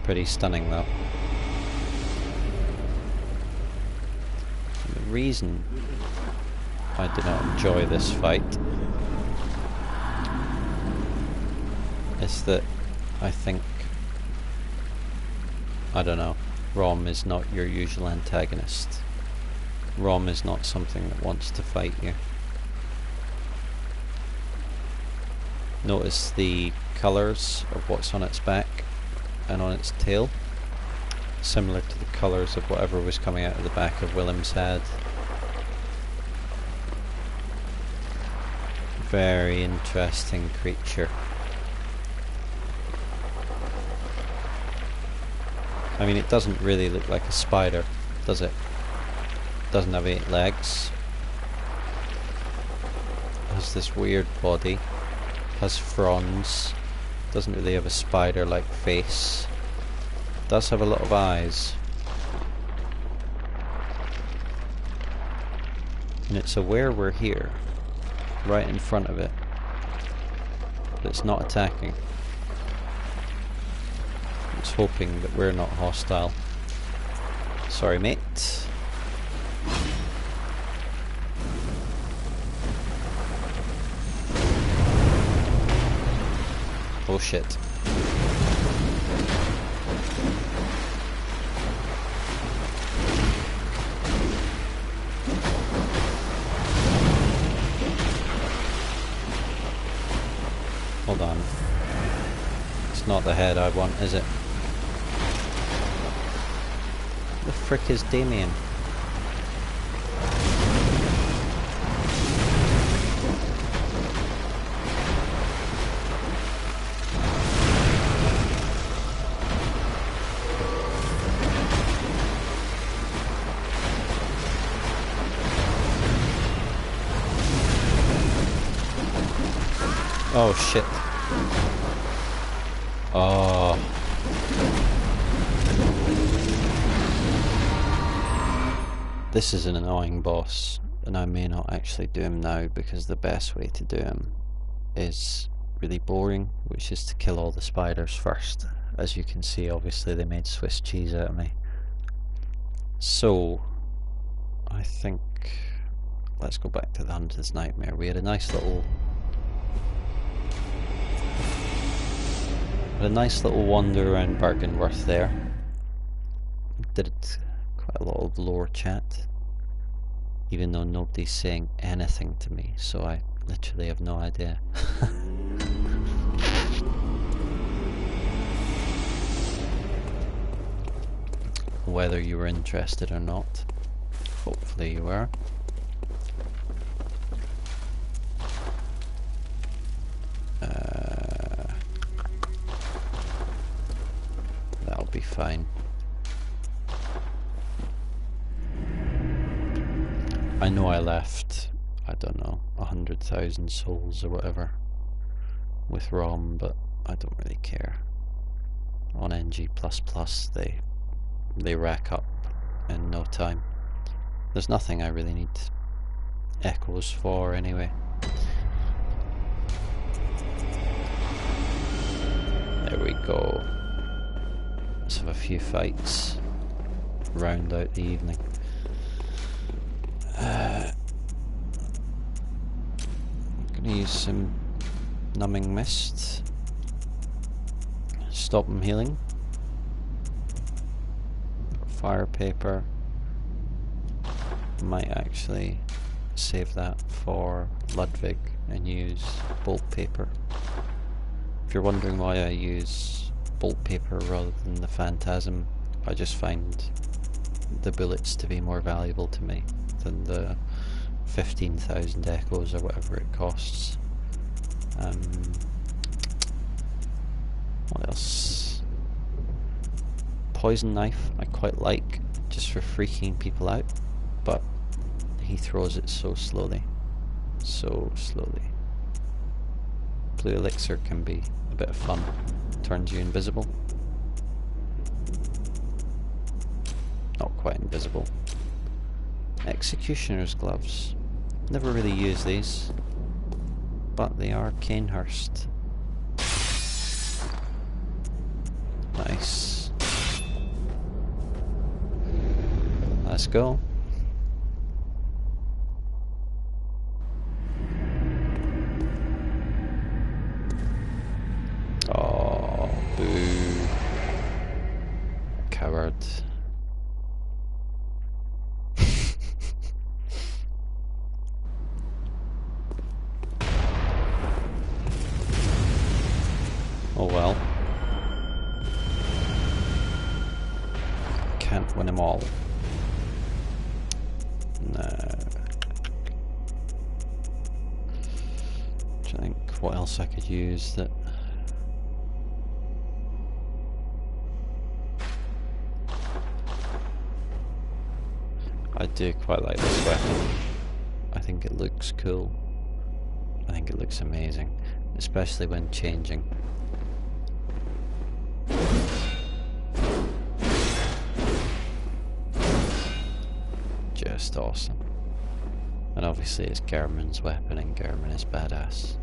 Pretty stunning though. The reason I do not enjoy this fight is that I think, I don't know, Rom is not your usual antagonist. Rom is not something that wants to fight you. Notice the colours of what's on its back and on its tail, similar to the colours of whatever was coming out of the back of Willem's head. Very interesting creature. I mean, it doesn't really look like a spider, does it? Doesn't have 8 legs. Has this weird body. Has fronds. Doesn't really have a spider-like face. Does have a lot of eyes. And it's aware we're here, right in front of it. But it's not attacking. It's hoping that we're not hostile. Sorry, mate. Oh shit. Hold on. It's not the head I want, is it? The frick is Damien? Oh shit. Oh. This is an annoying boss, and I may not actually do him now because the best way to do him is really boring, which is to kill all the spiders first. As you can see, obviously they made Swiss cheese out of me. So, I think let's go back to the Hunter's Nightmare. We had a nice little wander around Byrgenwerth there. Did quite a lot of lore chat, even though nobody's saying anything to me, so I literally have no idea. Whether you were interested or not. Hopefully you were. That'll be fine. I know I left, I don't know, 100,000 souls or whatever with ROM, but I don't really care. On NG++, they rack up in no time. There's nothing I really need echoes for anyway. There we go. Let's have a few fights, round out the evening. Gonna use some numbing mist. Stop him healing. Fire paper. Might actually save that for Ludwig and use bolt paper. If you're wondering why I use bolt paper rather than the phantasm, I just find the bullets to be more valuable to me than the 15,000 echoes or whatever it costs. What else? Poison knife I quite like, just for freaking people out, but he throws it so slowly. So slowly. Blue elixir can be a bit of fun. Turns you invisible. Not quite invisible. Executioner's gloves. Never really use these, but they are Canehurst. Nice. Let's go. Oh, boo. Coward. Oh well. Can't win them all. No. I think what else I could use that. I do quite like this weapon. I think it looks cool. I think it looks amazing, especially when changing. Just awesome. And obviously it's Gehrman's weapon, and Gehrman is badass.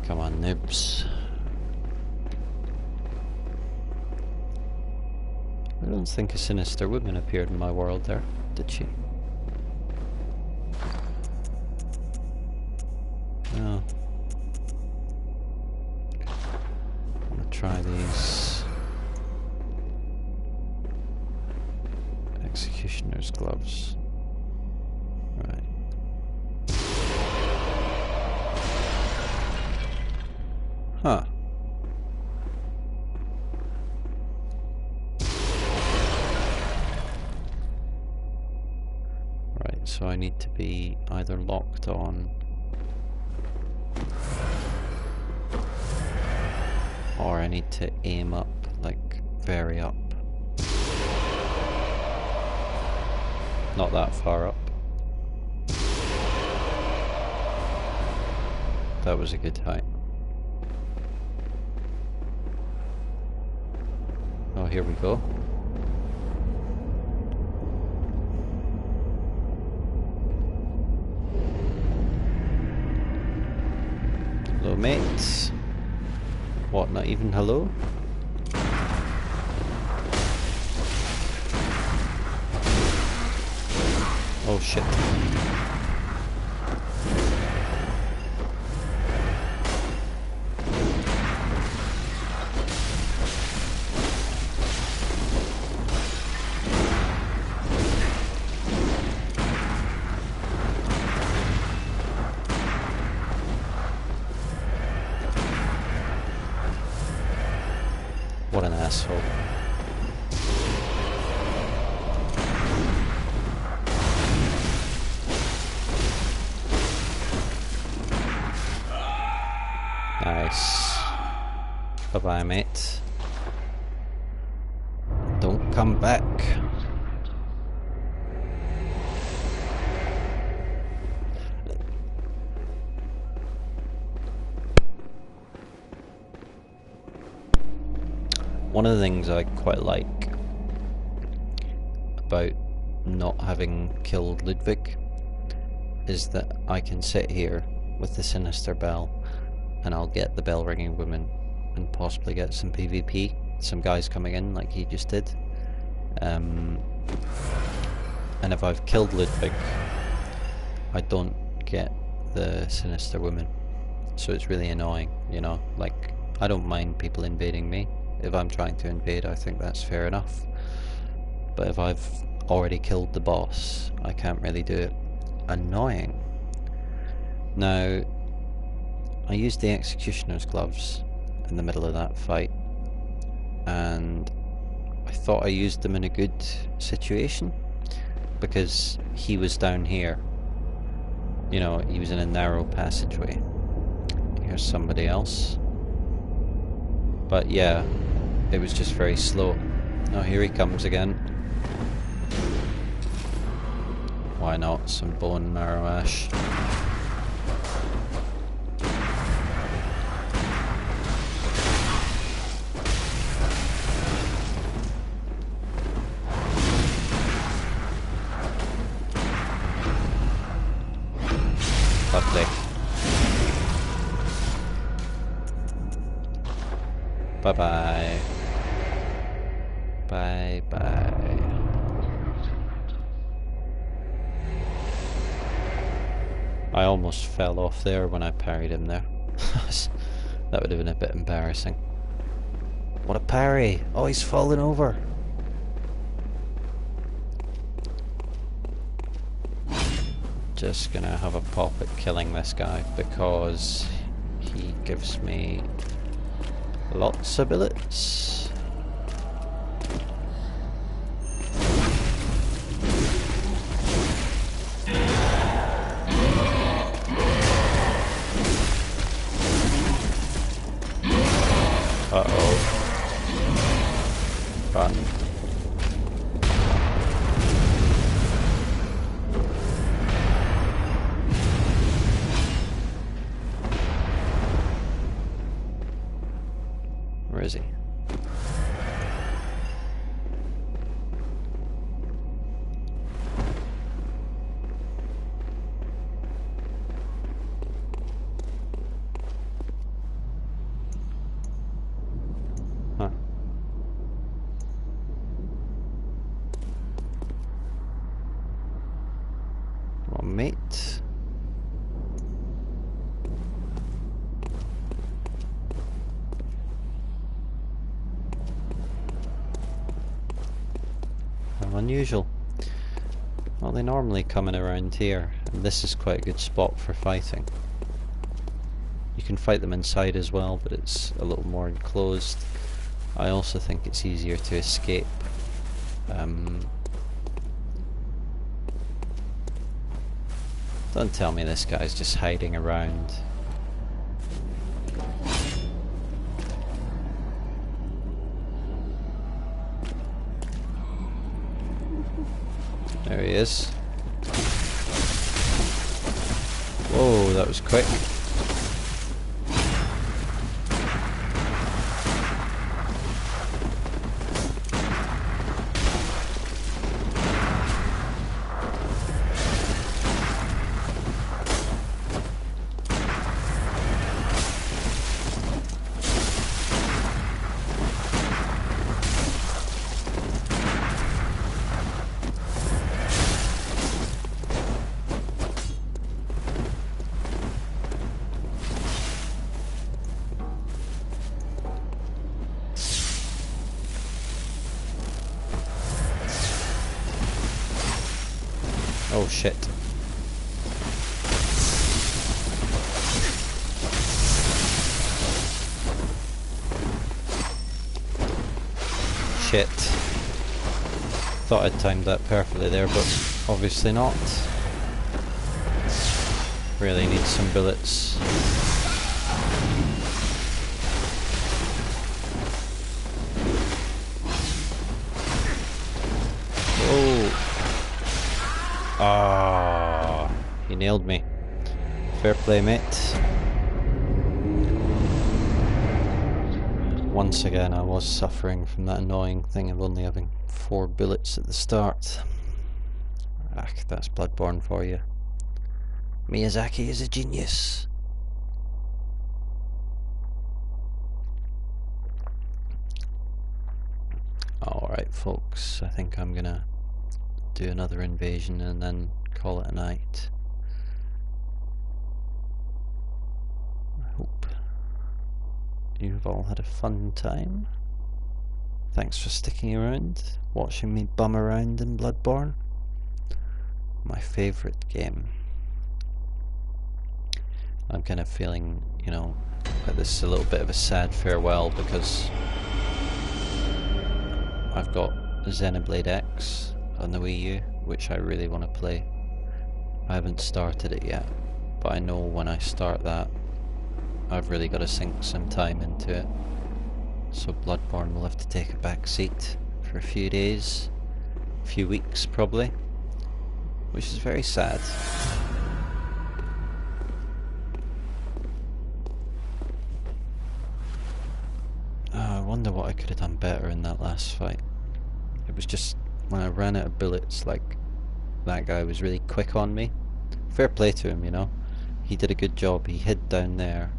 Come on, noobs. I don't think a sinister woman appeared in my world there, did she? No. I'm gonna try these executioner's gloves. Right. Huh. Right, so I need to be either locked on or I need to aim up, like very up. Not that far up. That was a good height. Oh, here we go. Hello, mates. What, not even hello? Oh shit. What an asshole. Nice. Bye-bye, mate. Don't come back. One of the things I quite like about not having killed Ludwig is that I can sit here with the Sinister Bell and I'll get the bell ringing woman and possibly get some PvP, some guys coming in like he just did. And if I've killed Ludwig, I don't get the Sinister Woman. So it's really annoying, you know, like I don't mind people invading me. If I'm trying to invade, I think that's fair enough. But if I've already killed the boss, I can't really do it. Annoying. Now, I used the Executioner's gloves in the middle of that fight, and I thought I used them in a good situation, because he was down here. You know, he was in a narrow passageway. Here's somebody else. But yeah, it was just very slow. Oh, here he comes again. Why not some bone marrow ash? Lovely. Bye-bye. Bye-bye. I almost fell off there when I parried him there. That would have been a bit embarrassing. What a parry! Oh, he's fallen over! just gonna have a pop at killing this guy because he gives me lots of bullets. Uh-oh. Run. Where is he? Huh. Come on, mate. How unusual. Well, they normally come in around here, and this is quite a good spot for fighting. You can fight them inside as well, but it's a little more enclosed. I also think it's easier to escape. Don't tell me this guy's just hiding around. There he is. Whoa, that was quick. Oh shit. Shit. Thought I'd timed that perfectly there, but obviously not. Really need some bullets. Oh. Ah, he nailed me. Fair play, mate. Once again, I was suffering from that annoying thing of only having 4 bullets at the start. Ah, that's Bloodborne for you. Miyazaki is a genius. Alright folks, I think I'm gonna do another invasion and then call it a night. I hope you've all had a fun time. Thanks for sticking around, watching me bum around in Bloodborne. My favourite game. I'm kind of feeling, you know, that this is a little bit of a sad farewell because I've got Xenoblade X on the Wii U, which I really want to play. I haven't started it yet, but I know when I start that, I've really got to sink some time into it. So Bloodborne will have to take a back seat for a few days, a few weeks probably, which is very sad. I wonder what I could have done better in that last fight. It was just when I ran out of bullets, like, that guy was really quick on me. Fair play to him, you know. He did a good job. He hid down there,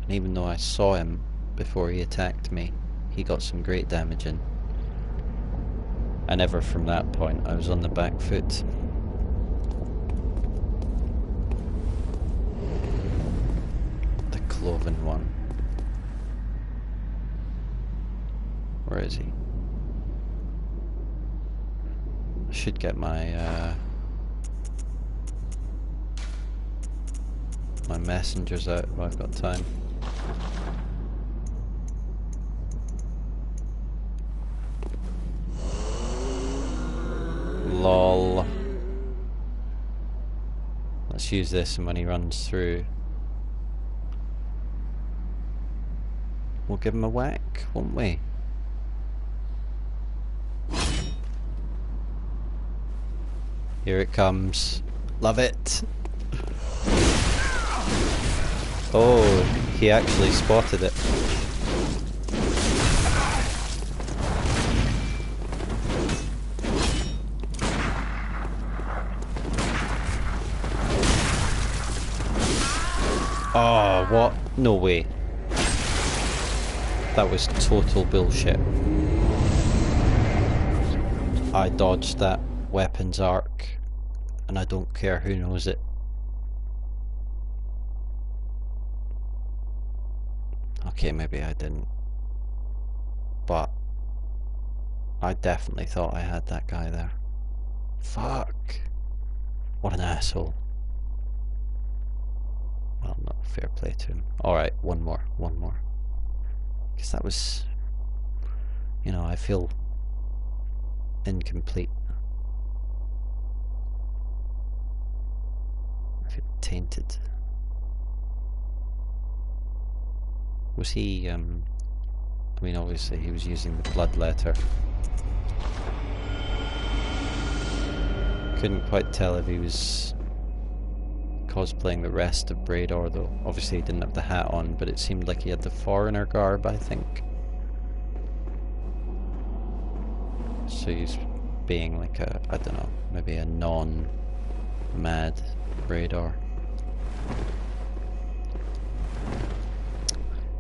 and even though I saw him before he attacked me, he got some great damage in. And ever from that point, I was on the back foot. The Cloven one. Where is he? I should get my my messengers out if I've got time. Lol. Let's use this, and when he runs through, we'll give him a whack, won't we? Here it comes. Love it. Oh, he actually spotted it. Oh, what? No way. That was total bullshit. I dodged that weapons arc, and I don't care who knows it. Okay, maybe I didn't. But I definitely thought I had that guy there. Fuck. What an asshole. Well, not fair play to him. Alright, one more. Because that was... You know, I feel incomplete. I feel tainted. Was he, I mean, obviously he was using the blood letter. Couldn't quite tell if he was cosplaying the rest of Brador, though. Obviously he didn't have the hat on, but it seemed like he had the foreigner garb, I think. So he's being like a, I don't know, maybe a non-mad Brador.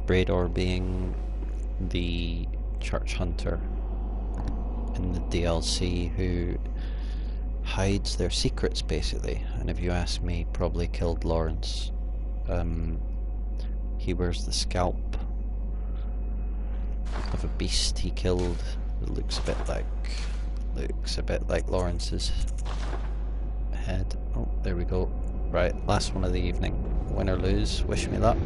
Brador being the church hunter in the DLC who hides their secrets, basically, and if you ask me, probably killed Lawrence. He wears the scalp of a beast he killed that looks a bit like Lawrence's head. Oh, there we go. Right, last one of the evening. Win or lose, wish me luck.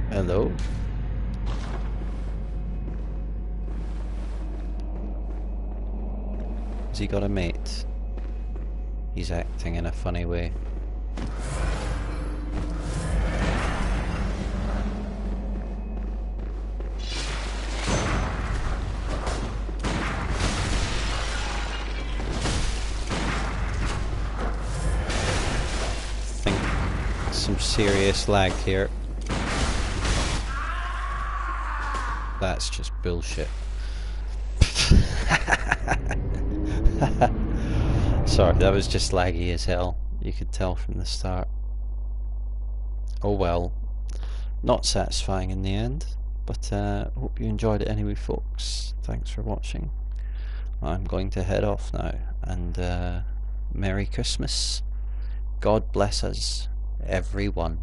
Hello. Has he got a mate? He's acting in a funny way. I think some serious lag here. That's just bullshit. Sorry, that was just laggy as hell. You could tell from the start. Oh well. Not satisfying in the end, but hope you enjoyed it anyway, folks. Thanks for watching. I'm going to head off now, and Merry Christmas. God bless us, everyone.